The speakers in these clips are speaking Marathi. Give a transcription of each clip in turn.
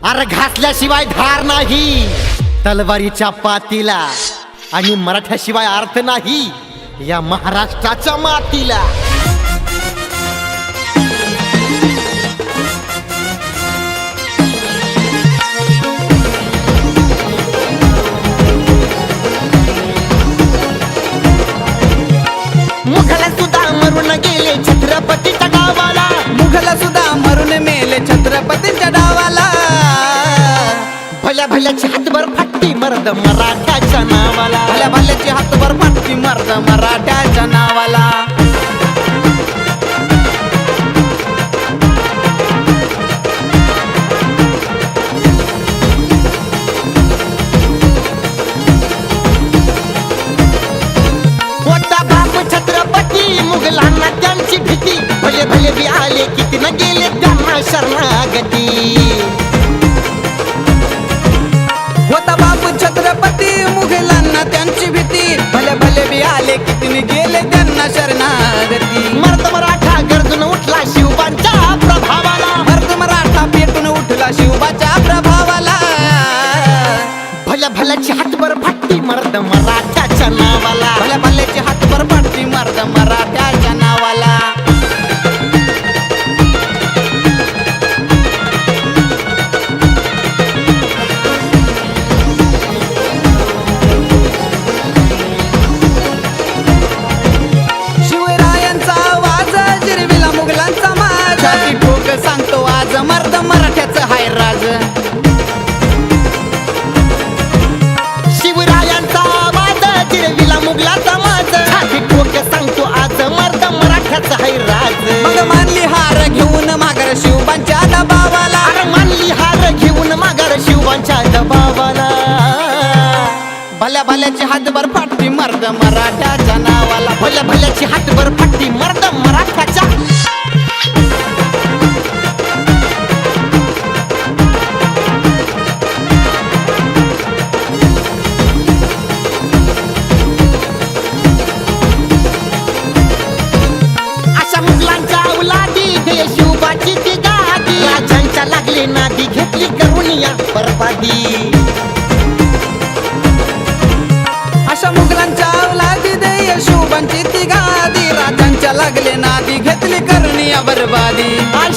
अरे घासल्याशिवाय धार नाही तलवारीच्या पातीला, आणि मराठ्याशिवाय अर्थ नाही या महाराष्ट्राच्या मातीला. मुघल सुद्धा मरून गेले छत्रपतीच्या डावाला, मुघल सुद्धा मरून मेले छत्रपतीच्या डावाला. भल्या भल्याची हातभर फाटती मर्द मराठ्याच्या नावाला, भल्या भल्याची हातभर फाटती मर्द मराठ्याच्या नावाला. होता बाप छत्रपती मुघलांना त्यांची भीती, भले भले बी आले किती न गेले त्यांना शरणागती. होता बाप छत्रपती मुघलांना त्यांची भीती, भले भले बी आले किती गेले त्यांना शरणागती. मर्द मराठा गर्जून उठला शिवबांच्या प्रभावाला, मर्द मराठा पेटून उठला शिवबाच्या प्रभावाला. भल्या भल्याची हातभर फाटती मर्द मराठ्याच्या नावाला, भल्या भल्याची हातभर फाटती मर्द मराठ्याच्या नावाला. शिवरायांचा आवाज जिरविला मुघलांचा माज, छाती ठोक सांगतो आज मर्द मराठ्याचं हाय राज. शिवरायांचा आवाज जिरविला मुघलाचा माज, छाती ठोक सांगतो आज मर्द मराठ्याचा हाय राज. मग मानली हार घेऊन माघार शिवबांच्या दबावाला. अरे मानली हार घेऊन माघार शिवबांच्या दबावाला. भल्या भल्याची हातभर फाटती मर्द मराठ्याच्या नावाला. भल्या भल्याची हातभर फाटती मर्द मराठ्याच्या. अशा मुघलांच्या औलादी दे शिवबाची ती गादी, राजांच्या लागली नादी घेतली करून या बरबादी. अशा मुघलांच्या अवलादी दे शिवबांची ती गादी, राजांच्या लागले नादी घेतली करणी बरबादी.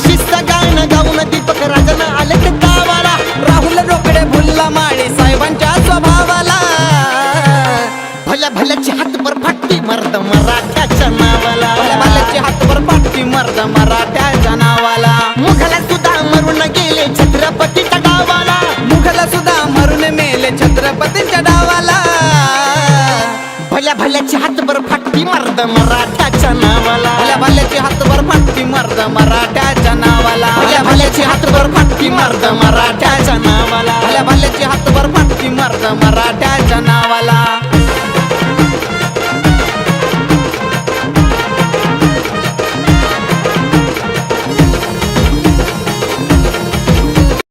शिस्त गाणं गाऊन दीपक राजन आले ते गावाला, राहुल रोकडे भुल्ला माळी साहेबांच्या स्वभावाला. भल्या भल्याची हातभर फाटती मर्द मराठ्याच्या नावाला, भल्या भल्याची हातभर फाटती मर्द मराठ्याच्या नावाला. मुघल सुद्धा मरून गेले छत्रपतीच्या डावाला, मुघल सुद्धा मरून मेले छत्रपतीच्या डावाला. भल्या भल्याची हातभर फाटती मर्द मराठ्याच्या नावाला, भल्या भल्याची हातभर फाटती मर्द मराठ्याच्या नावाला. भल्या भल्याची हातभर फाटती मर्द मराठ्याच्या